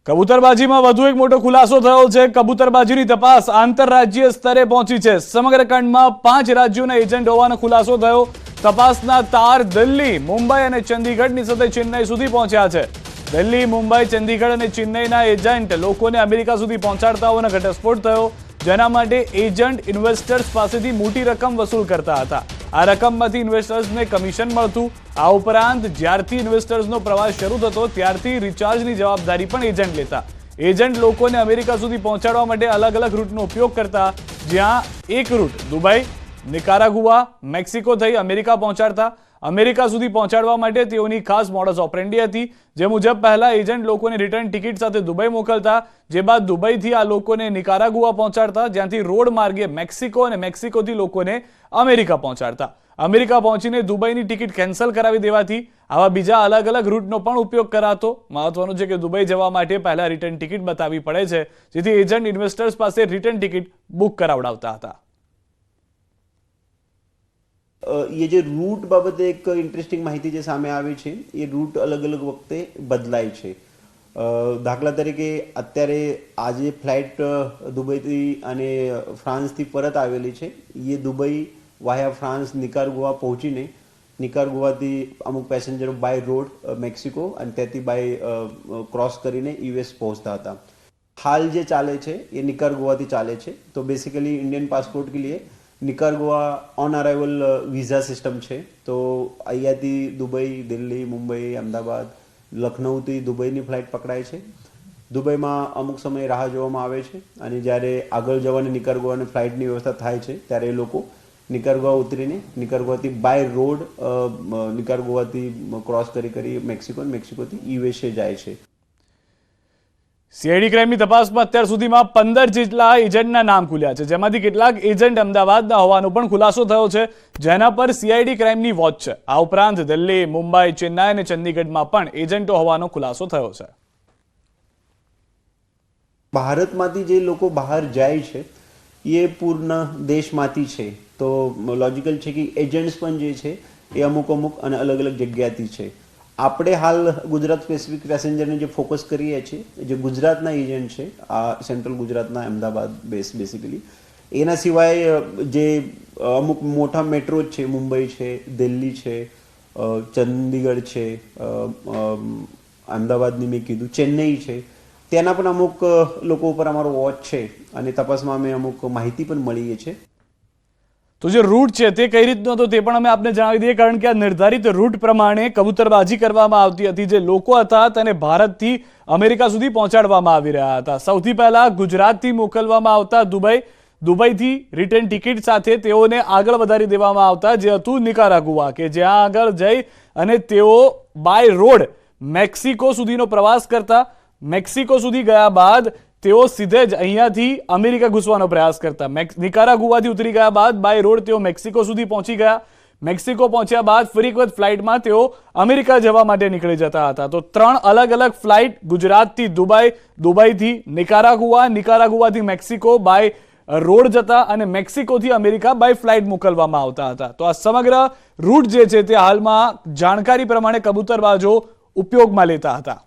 કબૂતરબાજીમાં વધુ એક મોટો ખુલાસો થયો છે। કબૂતરબાજીની તપાસ આંતરરાજ્ય સ્તરે પહોંચી છે। સમગ્ર ખંડમાં 5 રાજ્યોના એજન્ટ હોવાનો ખુલાસો થયો। તપાસના તાર દિલ્હી, મુંબઈ અને ચંદીગઢની સાથે ચેન્નઈ સુધી પહોંચ્યા છે। દિલ્હી, મુંબઈ, ચંદીગઢ અને ચેન્નઈના એજન્ટ લોકોને અમેરિકા સુધી પહોંચાડતા હોવાનો ઘટસ્ફોટ થયો, જેના માટે એજન્ટ ઇન્વેસ્ટર્સ પાસેથી મોટી રકમ વસૂલ કરતા હતા। આ રકમમાંથી ઇન્વેસ્ટર્સને કમિશન મળતું। આ ઉપરાંત જ્યારથી ઇન્વેસ્ટર્સનો પ્રવાસ શરૂ થતો ત્યારથી રિચાર્જની જવાબદારી પણ એજન્ટ લેતા। એજન્ટ લોકોને અમેરિકા સુધી પહોંચાડવા માટે અલગ અલગ રૂટનો ઉપયોગ કરતા, જ્યાં એક રૂટ દુબઈ, નિકારાગુઆ, મેક્સિકો થઈ અમેરિકા પહોંચાડતા। અમેરિકા સુધી પહોંચાડવા માટે તેઓની ખાસ મોડસ ઓપરેન્ડી હતી, જે મુજબ પહેલા એજન્ટ લોકોને રિટર્ન ટિકિટ સાથે દુબઈ મોકલતા, જે બાદ દુબઈથી આ લોકોને નિકારાગુઆ પહોંચાડતા, જ્યાંથી રોડ માર્ગે મેક્સિકો અને મેક્સિકોથી લોકોને અમેરિકા પહોંચાડતા। અમેરિકા પહોંચીને દુબઈની ટિકિટ કેન્સલ કરાવી દેવાથી આવા બીજા અલગ અલગ રૂટનો પણ ઉપયોગ કરાતો। મહત્વનું છે કે દુબઈ જવા માટે પહેલા રિટર્ન ટિકિટ બતાવવી પડે છે, જેથી એજન્ટ ઇન્વેસ્ટર્સ પાસે રિટર્ન ટિકિટ બુક કરાવડાવતા હતા। ये जो रूट बाबते एक इंटरेस्टिंग माहिती जे सामे આવી છે, એ રૂટ અલગ અલગ વખતે બદલાય છે। દાખલા તરીકે અત્યારે આજે ફ્લાઇટ દુબઈથી અને ફ્રાન્સથી પરત આવેલી છે। એ દુબઈ વાયા ફ્રાન્સ નિકારાગુઆ પહોંચીને નિકારાગુઆથી અમુક પેસેન્જરો બાય રોડ મેક્સિકો અને ત્યાંથી બાય ક્રોસ કરીને યુએસ પહોંચતા હતા। હાલ જે ચાલે છે એ નિકારાગુઆથી ચાલે છે। તો બેસિકली इंडियन पासपोर्ट के लिए Nicaragua on arrival visa system है। तो अहींयाथी दुबई, दिल्ही, मुंबई, अहमदाबाद, लखनऊथी दुबईनी फ्लाइट पकड़ाय છે। દુબઈમાં અમુક સમય રાહ જોવામાં આવે છે અને જ્યારે આગળ જવાની નિકારાગુઆની ફ્લાઇટની વ્યવસ્થા થાય છે ત્યારે એ લોકો નિકારાગુઆ ઉતરીને નિકારાગુઆથી બાય રોડ નિકારાગુઆથી ક્રોસ કરી મેક્સિકો અને મેક્સિકોથી યુએસએ જાય છે। સીઆઈડી ક્રાઇમની તપાસમાં અત્યાર સુધીમાં 15 જેટલા એજન્ટના નામ ખુલ્યા છે, જેમાંથી કેટલાક એજન્ટ અમદાવાદના હોવાનો પણ ખુલાસો થયો છે, જેના પર સીઆઈડી ક્રાઇમની વોચ છે। આ ઉપરાંત દિલ્હી, મુંબઈ, ચેન્નાઈ અને ચંદીગઢમાં પણ એજન્ટો હોવાનો ખુલાસો થયો છે। ભારતમાંથી જે લોકો બહાર જાય છે એ પૂર્ણ દેશમાંથી છે। તો લોજિકલ છે કે એજન્ટ્સ પણ જે છે એ અમુક અને અલગ અલગ જગ્યાથી છે। આપણે હાલ ગુજરાત સ્પેસિફિક પેસેન્જરને જે ફોકસ કરીએ છીએ, જે ગુજરાતના એજન્ટ છે, આ સેન્ટ્રલ ગુજરાતના અમદાવાદ બેઝ બેસિકલી, એના સિવાય જે અમુક મોટા મેટ્રો છે, મુંબઈ છે, દિલ્હી છે, ચંદીગઢ છે, અમદાવાદની મેં કીધું, ચેન્નઈ છે, તેના પણ અમુક લોકો ઉપર અમારો વોચ છે અને તપાસમાં અમે અમુક માહિતી પણ મળી છે। તો જે રૂટ છે તે કઈ રીતનો હતો તે પણ અમે આપને જણાવી દઈએ, કારણ કે આ નિર્ધારિત રૂટ પ્રમાણે કબૂતરબાજી કરવામાં આવતી હતી। જે લોકો હતા તેને ભારતથી અમેરિકા સુધી પહોંચાડવામાં આવી રહ્યા હતા। સૌથી પહેલા ગુજરાતથી મોકલવામાં આવતા દુબઈ, દુબઈથી રિટર્ન ટિકિટ સાથે તેઓને આગળ વધારી દેવામાં આવતા, જે હતું નિકારાગુઆ, કે જ્યાં આગળ જઈ અને તેઓ બાય રોડ મેક્સિકો સુધીનો પ્રવાસ કરતા। મેક્સિકો સુધી ગયા બાદ તેઓ સીધે જ અહીંયાથી અમેરિકા ઘૂસવાનો પ્રયાસ કરતા। નિકારાગુઆથી ઉતરી ગયા બાદ બાય રોડ તેઓ મેક્સિકો સુધી પહોંચી ગયા। મેક્સિકો પહોંચ્યા બાદ ફરી એક વખત ફ્લાઇટમાં તેઓ અમેરિકા જવા માટે નીકળી જતા હતા। તો 3 અલગ અલગ ફ્લાઇટ ગુજરાતથી દુબઈ, દુબઈથી નિકારાગુઆ, નિકારાગુઆથી મેક્સિકો બાય રોડ જતા અને મેક્સિકોથી અમેરિકા બાય ફ્લાઇટ મોકલવામાં આવતા હતા। તો આ સમગ્ર રૂટ જે છે તે હાલમાં જાણકારી પ્રમાણે કબૂતરબાજો ઉપયોગમાં લેતા હતા।